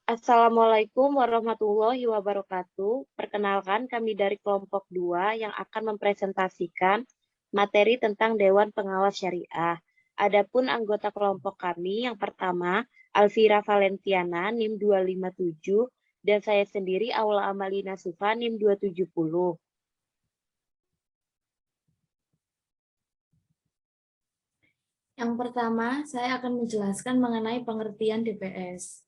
Assalamualaikum warahmatullahi wabarakatuh. Perkenalkan, kami dari kelompok 2 yang akan mempresentasikan materi tentang Dewan Pengawas Syariah. Adapun anggota kelompok kami yang pertama, Alvira Valentiana, NIM 257, dan saya sendiri, Aula Amalina Sufa, NIM 270. Yang pertama, saya akan menjelaskan mengenai pengertian DPS.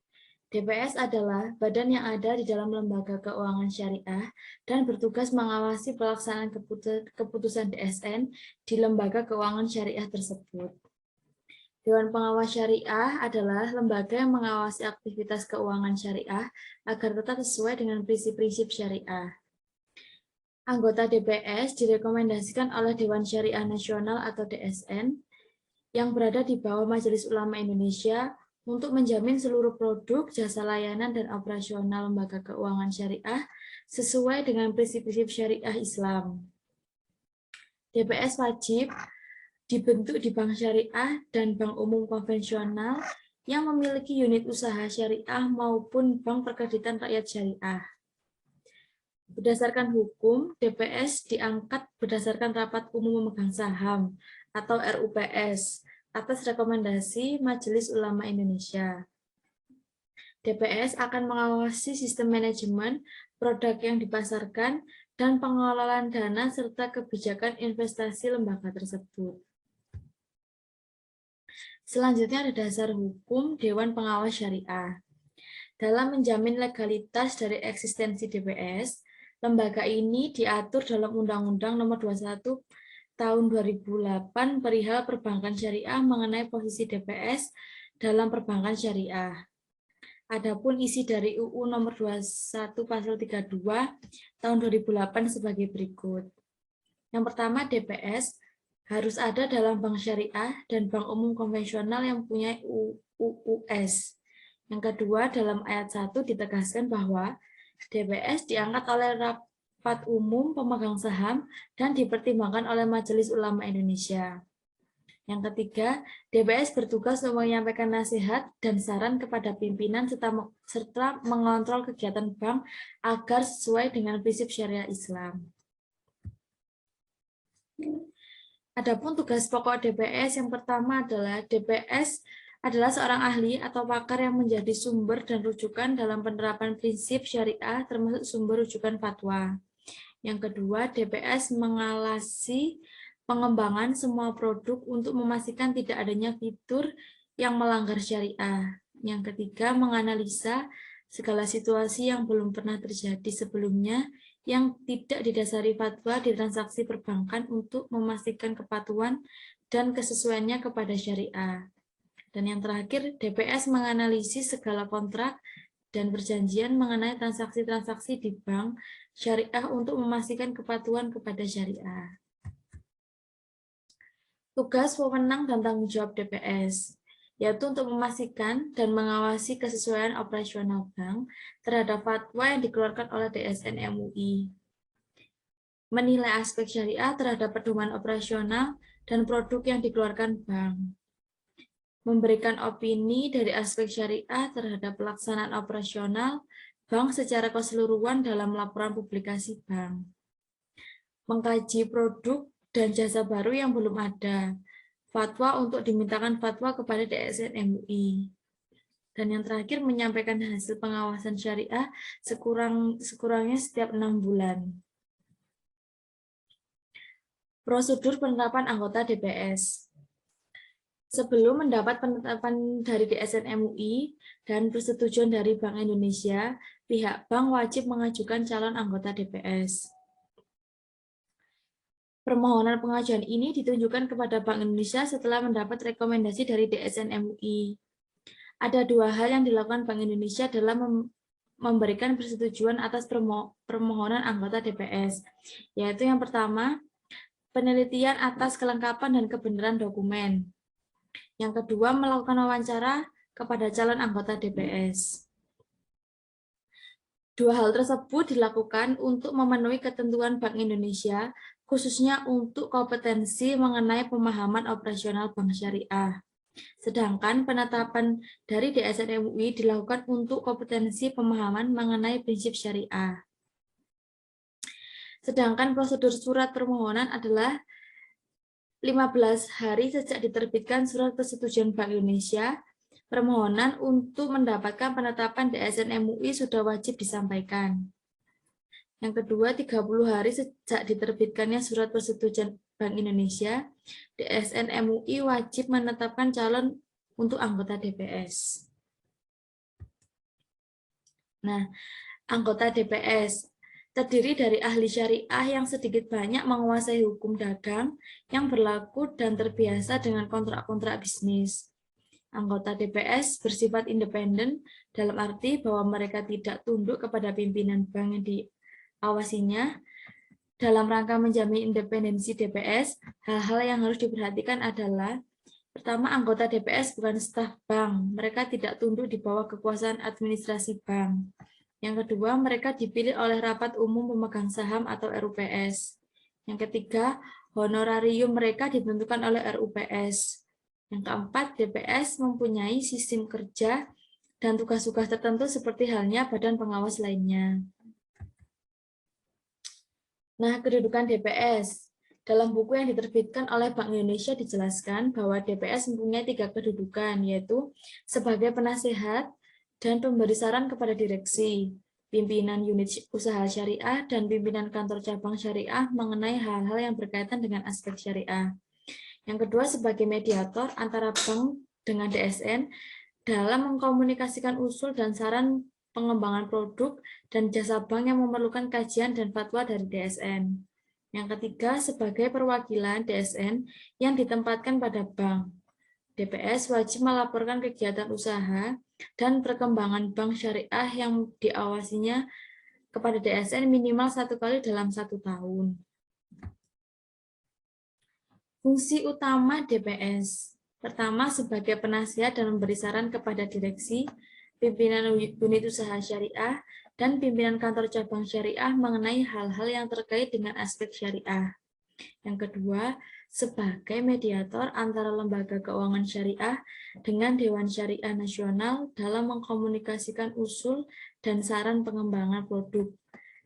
DPS adalah badan yang ada di dalam lembaga keuangan syariah dan bertugas mengawasi pelaksanaan keputusan DSN di lembaga keuangan syariah tersebut. Dewan Pengawas Syariah adalah lembaga yang mengawasi aktivitas keuangan syariah agar tetap sesuai dengan prinsip-prinsip syariah. Anggota DPS direkomendasikan oleh Dewan Syariah Nasional atau DSN yang berada di bawah Majelis Ulama Indonesia untuk menjamin seluruh produk, jasa layanan, dan operasional lembaga keuangan syariah sesuai dengan prinsip-prinsip syariah Islam. DPS wajib dibentuk di bank syariah dan bank umum konvensional yang memiliki unit usaha syariah maupun bank perkreditan rakyat syariah. Berdasarkan hukum, DPS diangkat berdasarkan Rapat Umum Pemegang Saham atau RUPS atas rekomendasi Majelis Ulama Indonesia. DPS akan mengawasi sistem manajemen, produk yang dipasarkan, dan pengelolaan dana serta kebijakan investasi lembaga tersebut. Selanjutnya ada dasar hukum Dewan Pengawas Syariah. Dalam menjamin legalitas dari eksistensi DPS, lembaga ini diatur dalam Undang-Undang Nomor 21 Tahun 2008 perihal perbankan syariah mengenai posisi DPS dalam perbankan syariah. Adapun isi dari UU Nomor 21 Pasal 32 Tahun 2008 sebagai berikut. Yang pertama, DPS harus ada dalam bank syariah dan bank umum konvensional yang punya UUS. Yang kedua, dalam ayat 1 ditegaskan bahwa DPS diangkat oleh Rapat Umum Pemegang Saham dan dipertimbangkan oleh Majelis Ulama Indonesia. Yang ketiga, DPS bertugas untuk menyampaikan nasihat dan saran kepada pimpinan serta mengontrol kegiatan bank agar sesuai dengan prinsip syariah Islam. Adapun tugas pokok DPS yang pertama adalah DPS adalah seorang ahli atau pakar yang menjadi sumber dan rujukan dalam penerapan prinsip syariah termasuk sumber rujukan fatwa. Yang kedua, DPS mengawasi pengembangan semua produk untuk memastikan tidak adanya fitur yang melanggar syariah. Yang ketiga, menganalisa segala situasi yang belum pernah terjadi sebelumnya yang tidak didasari fatwa di transaksi perbankan untuk memastikan kepatuhan dan kesesuaiannya kepada syariah. Dan yang terakhir, DPS menganalisis segala kontrak dan perjanjian mengenai transaksi-transaksi di bank syariah untuk memastikan kepatuhan kepada syariah. Tugas, wewenang, dan tanggung jawab DPS, yaitu untuk memastikan dan mengawasi kesesuaian operasional bank terhadap fatwa yang dikeluarkan oleh DSN MUI, menilai aspek syariah terhadap pedoman operasional dan produk yang dikeluarkan bank, memberikan opini dari aspek syariah terhadap pelaksanaan operasional bank secara keseluruhan dalam laporan publikasi bank, mengkaji produk dan jasa baru yang belum ada, fatwa untuk dimintakan fatwa kepada DSN MUI. Dan yang terakhir, menyampaikan hasil pengawasan syariah sekurang-kurangnya setiap 6 bulan. Prosedur penetapan anggota DPS. Sebelum mendapat penetapan dari DSN MUI dan persetujuan dari Bank Indonesia, pihak bank wajib mengajukan calon anggota DPS. Permohonan pengajuan ini ditunjukkan kepada Bank Indonesia setelah mendapat rekomendasi dari DSN MUI. Ada dua hal yang dilakukan Bank Indonesia dalam memberikan persetujuan atas permohonan anggota DPS, yaitu yang pertama, penelitian atas kelengkapan dan kebenaran dokumen. Yang kedua, melakukan wawancara kepada calon anggota DPS. Dua hal tersebut dilakukan untuk memenuhi ketentuan Bank Indonesia, khususnya untuk kompetensi mengenai pemahaman operasional bank syariah. Sedangkan penetapan dari DSN MUI dilakukan untuk kompetensi pemahaman mengenai prinsip syariah. Sedangkan prosedur surat permohonan adalah 15 hari sejak diterbitkan surat persetujuan Bank Indonesia, permohonan untuk mendapatkan penetapan DSN MUI sudah wajib disampaikan. Yang kedua, 30 hari sejak diterbitkannya surat persetujuan Bank Indonesia, DSN MUI wajib menetapkan calon untuk anggota DPS. Nah, anggota DPS terdiri dari ahli syariah yang sedikit banyak menguasai hukum dagang yang berlaku dan terbiasa dengan kontrak-kontrak bisnis. Anggota DPS bersifat independen dalam arti bahwa mereka tidak tunduk kepada pimpinan bank yang diawasinya. Dalam rangka menjamin independensi DPS, hal-hal yang harus diperhatikan adalah: pertama, anggota DPS bukan staf bank, mereka tidak tunduk di bawah kekuasaan administrasi bank. Yang kedua, mereka dipilih oleh Rapat Umum Pemegang Saham atau RUPS. Yang ketiga, honorarium mereka ditentukan oleh RUPS. Yang keempat, DPS mempunyai sistem kerja dan tugas-tugas tertentu seperti halnya badan pengawas lainnya. Nah, kedudukan DPS. Dalam buku yang diterbitkan oleh Bank Indonesia dijelaskan bahwa DPS mempunyai 3 kedudukan, yaitu sebagai penasehat dan pemberi saran kepada direksi, pimpinan unit usaha syariah, dan pimpinan kantor cabang syariah mengenai hal-hal yang berkaitan dengan aspek syariah. Yang kedua, sebagai mediator antara bank dengan DSN dalam mengkomunikasikan usul dan saran pengembangan produk dan jasa bank yang memerlukan kajian dan fatwa dari DSN. Yang ketiga, sebagai perwakilan DSN yang ditempatkan pada bank. DPS wajib melaporkan kegiatan usaha dan perkembangan bank syariah yang diawasinya kepada DSN minimal 1 kali dalam 1 tahun. Fungsi utama DPS. Pertama, sebagai penasihat dan memberi saran kepada direksi, pimpinan unit usaha syariah, dan pimpinan kantor cabang syariah mengenai hal-hal yang terkait dengan aspek syariah. Yang kedua, sebagai mediator antara lembaga keuangan syariah dengan Dewan Syariah Nasional dalam mengkomunikasikan usul dan saran pengembangan produk,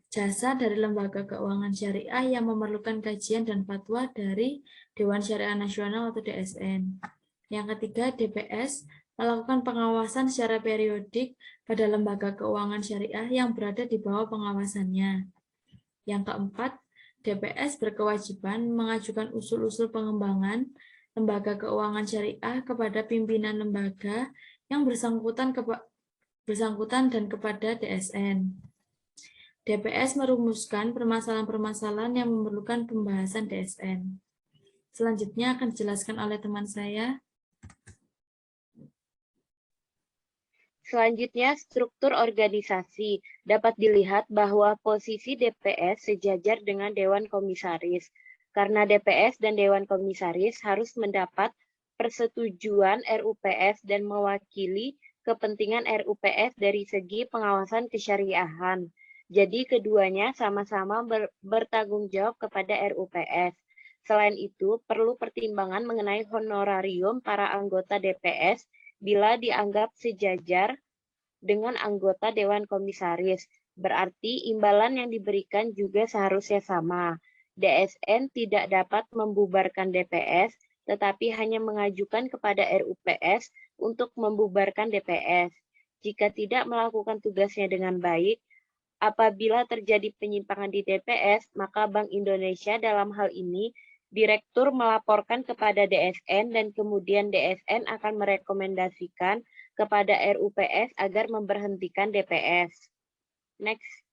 jasa dari lembaga keuangan syariah yang memerlukan kajian dan fatwa dari Dewan Syariah Nasional atau DSN. Yang ketiga, DPS melakukan pengawasan secara periodik pada lembaga keuangan syariah yang berada di bawah pengawasannya. Yang keempat, DPS berkewajiban mengajukan usul-usul pengembangan lembaga keuangan syariah kepada pimpinan lembaga yang bersangkutan dan kepada DSN. DPS merumuskan permasalahan-permasalahan yang memerlukan pembahasan DSN. Selanjutnya akan dijelaskan oleh teman saya. Selanjutnya, struktur organisasi. Dapat dilihat bahwa posisi DPS sejajar dengan Dewan Komisaris. Karena DPS dan Dewan Komisaris harus mendapat persetujuan RUPS dan mewakili kepentingan RUPS dari segi pengawasan kesyariahan. Jadi keduanya sama-sama bertanggung jawab kepada RUPS. Selain itu, perlu pertimbangan mengenai honorarium para anggota DPS bila dianggap sejajar dengan anggota Dewan Komisaris. Berarti imbalan yang diberikan juga seharusnya sama. DSN tidak dapat membubarkan DPS, tetapi hanya mengajukan kepada RUPS untuk membubarkan DPS. Jika tidak melakukan tugasnya dengan baik, apabila terjadi penyimpangan di DPS, maka Bank Indonesia dalam hal ini Direktur melaporkan kepada DSN dan kemudian DSN akan merekomendasikan kepada RUPS agar memberhentikan DPS. Next.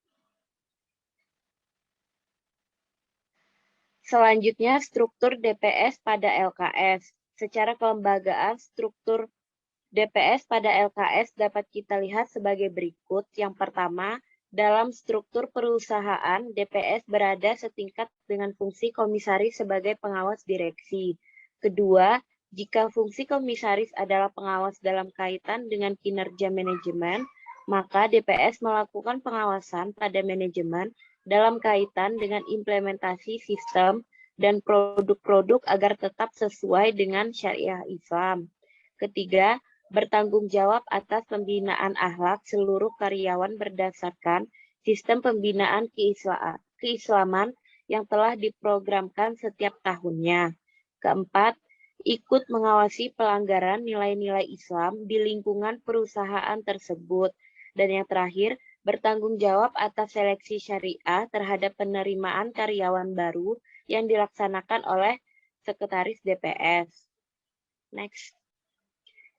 Selanjutnya, struktur DPS pada LKS. Secara kelembagaan, struktur DPS pada LKS dapat kita lihat sebagai berikut. Yang pertama, dalam struktur perusahaan, DPS berada setingkat dengan fungsi komisaris sebagai pengawas direksi. Kedua, jika fungsi komisaris adalah pengawas dalam kaitan dengan kinerja manajemen, maka DPS melakukan pengawasan pada manajemen dalam kaitan dengan implementasi sistem dan produk-produk agar tetap sesuai dengan syariah Islam. Ketiga, bertanggung jawab atas pembinaan akhlak seluruh karyawan berdasarkan sistem pembinaan keislaman yang telah diprogramkan setiap tahunnya. Keempat, ikut mengawasi pelanggaran nilai-nilai Islam di lingkungan perusahaan tersebut. Dan yang terakhir, bertanggung jawab atas seleksi syariah terhadap penerimaan karyawan baru yang dilaksanakan oleh Sekretaris DPS. Next.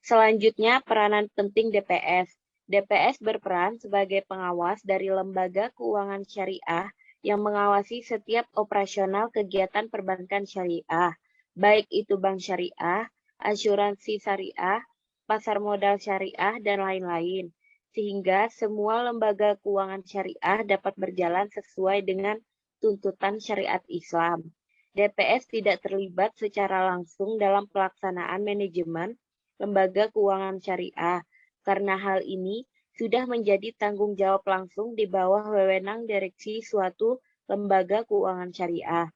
Selanjutnya, peranan penting DPS. DPS berperan sebagai pengawas dari lembaga keuangan syariah yang mengawasi setiap operasional kegiatan perbankan syariah, baik itu bank syariah, asuransi syariah, pasar modal syariah, dan lain-lain, sehingga semua lembaga keuangan syariah dapat berjalan sesuai dengan tuntutan syariat Islam. DPS tidak terlibat secara langsung dalam pelaksanaan manajemen lembaga keuangan syariah, karena hal ini sudah menjadi tanggung jawab langsung di bawah wewenang direksi suatu lembaga keuangan syariah.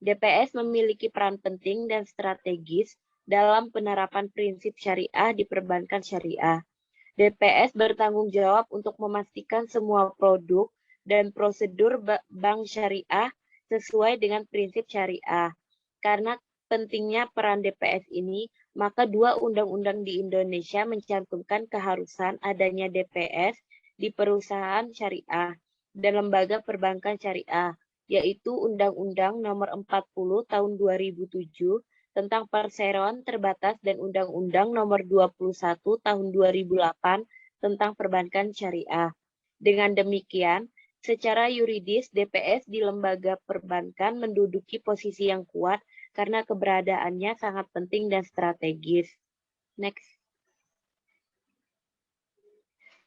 DPS memiliki peran penting dan strategis dalam penerapan prinsip syariah di perbankan syariah. DPS bertanggung jawab untuk memastikan semua produk dan prosedur bank syariah sesuai dengan prinsip syariah. Karena pentingnya peran DPS ini, maka dua undang-undang di Indonesia mencantumkan keharusan adanya DPS di perusahaan syariah dan lembaga perbankan syariah, yaitu Undang-Undang Nomor 40 Tahun 2007 tentang perseroan terbatas dan Undang-Undang Nomor 21 Tahun 2008 tentang perbankan syariah. Dengan demikian, secara yuridis DPS di lembaga perbankan menduduki posisi yang kuat karena keberadaannya sangat penting dan strategis. Next.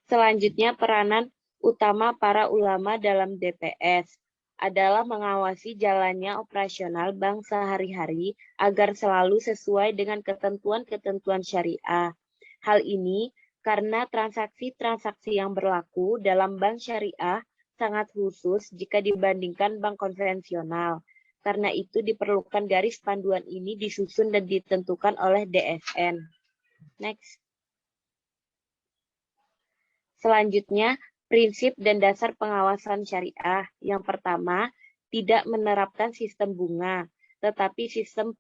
Selanjutnya, peranan utama para ulama dalam DPS adalah mengawasi jalannya operasional bank sehari-hari agar selalu sesuai dengan ketentuan-ketentuan syariah. Hal ini karena transaksi-transaksi yang berlaku dalam bank syariah sangat khusus jika dibandingkan bank konvensional. Karena itu diperlukan garis panduan ini disusun dan ditentukan oleh DSN. Next. Selanjutnya, prinsip dan dasar pengawasan syariah. Yang pertama, tidak menerapkan sistem bunga, tetapi sistem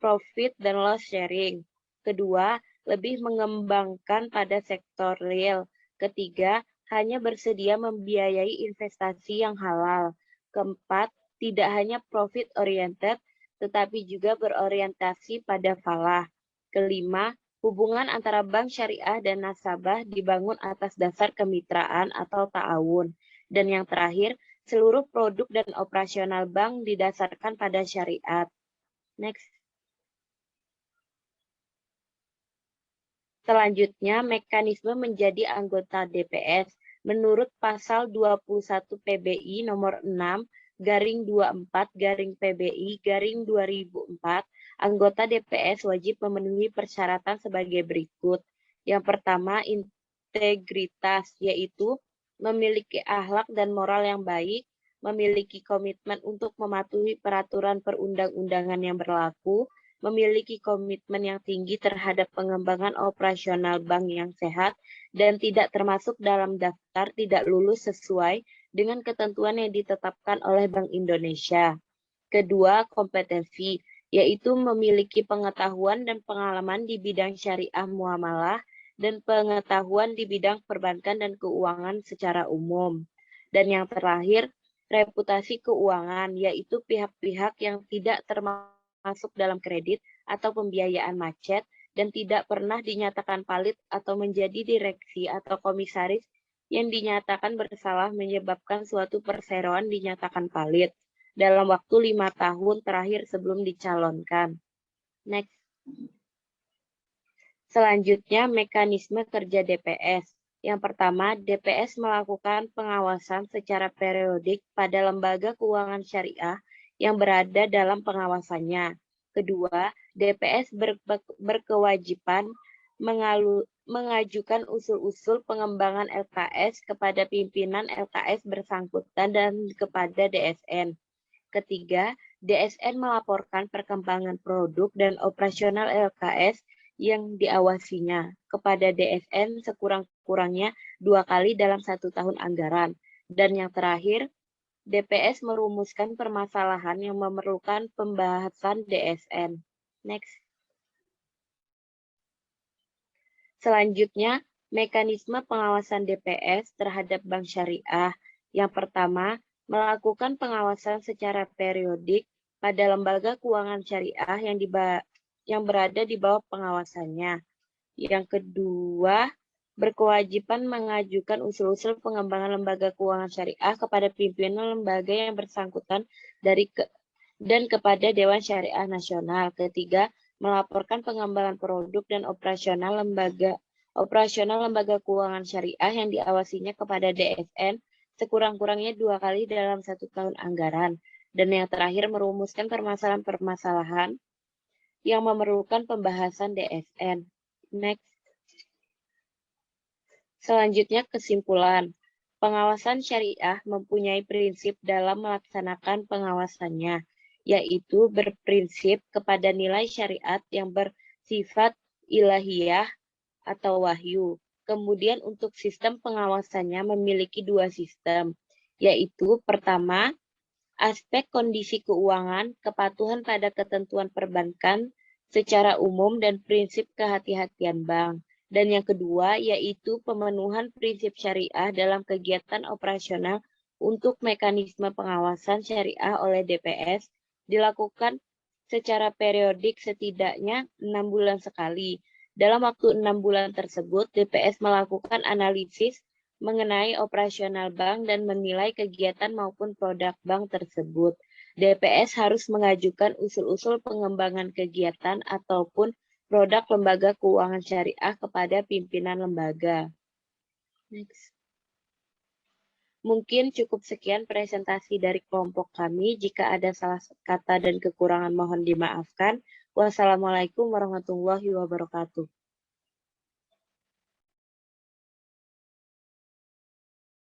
profit dan loss sharing. Kedua, lebih mengembangkan pada sektor real. Ketiga, hanya bersedia membiayai investasi yang halal. Keempat, tidak hanya profit oriented, tetapi juga berorientasi pada falah. Kelima, hubungan antara bank syariah dan nasabah dibangun atas dasar kemitraan atau ta'awun. Dan yang terakhir, seluruh produk dan operasional bank didasarkan pada syariat. Next. Selanjutnya, mekanisme menjadi anggota DPS. Menurut pasal 21 PBI nomor 6/24/PBI/2004, anggota DPS wajib memenuhi persyaratan sebagai berikut. Yang pertama, integritas, yaitu memiliki akhlak dan moral yang baik, memiliki komitmen untuk mematuhi peraturan perundang-undangan yang berlaku, memiliki komitmen yang tinggi terhadap pengembangan operasional bank yang sehat, dan tidak termasuk dalam daftar tidak lulus sesuai dengan ketentuan yang ditetapkan oleh Bank Indonesia. Kedua, kompetensi, yaitu memiliki pengetahuan dan pengalaman di bidang syariah muamalah dan pengetahuan di bidang perbankan dan keuangan secara umum. Dan yang terakhir, reputasi keuangan, yaitu pihak-pihak yang tidak masuk dalam kredit atau pembiayaan macet dan tidak pernah dinyatakan valid atau menjadi direksi atau komisaris yang dinyatakan bersalah menyebabkan suatu perseroan dinyatakan valid dalam waktu 5 tahun terakhir sebelum dicalonkan. Next. Selanjutnya, mekanisme kerja DPS. Yang pertama, DPS melakukan pengawasan secara periodik pada lembaga keuangan syariah yang berada dalam pengawasannya. Kedua, DPS berkewajiban mengajukan usul-usul pengembangan LKS kepada pimpinan LKS bersangkutan dan kepada DSN. Ketiga, DSN melaporkan perkembangan produk dan operasional LKS yang diawasinya kepada DSN sekurang-kurangnya 2 kali dalam 1 tahun anggaran. Dan yang terakhir, DPS merumuskan permasalahan yang memerlukan pembahasan DSN. Next. Selanjutnya, mekanisme pengawasan DPS terhadap bank syariah. Yang pertama, melakukan pengawasan secara periodik pada lembaga keuangan syariah yang berada di bawah pengawasannya. Yang kedua, berkewajiban mengajukan usul-usul pengembangan lembaga keuangan syariah kepada pimpinan lembaga yang bersangkutan dan kepada Dewan Syariah Nasional. Ketiga, melaporkan pengembangan produk dan operasional lembaga keuangan syariah yang diawasinya kepada DSN sekurang-kurangnya 2 kali dalam 1 tahun anggaran. Dan yang terakhir, merumuskan permasalahan-permasalahan yang memerlukan pembahasan DSN. Next. Selanjutnya, kesimpulan. Pengawasan syariah mempunyai prinsip dalam melaksanakan pengawasannya, yaitu berprinsip kepada nilai syariat yang bersifat ilahiyah atau wahyu. Kemudian untuk sistem pengawasannya memiliki 2 sistem, yaitu pertama, aspek kondisi keuangan, kepatuhan pada ketentuan perbankan secara umum dan prinsip kehati-hatian bank. Dan yang kedua, yaitu pemenuhan prinsip syariah dalam kegiatan operasional untuk mekanisme pengawasan syariah oleh DPS dilakukan secara periodik setidaknya 6 bulan sekali. Dalam waktu 6 bulan tersebut, DPS melakukan analisis mengenai operasional bank dan menilai kegiatan maupun produk bank tersebut. DPS harus mengajukan usul-usul pengembangan kegiatan ataupun produk lembaga keuangan syariah kepada pimpinan lembaga. Next. Mungkin cukup sekian presentasi dari kelompok kami. Jika ada salah kata dan kekurangan mohon dimaafkan. Wassalamualaikum warahmatullahi wabarakatuh.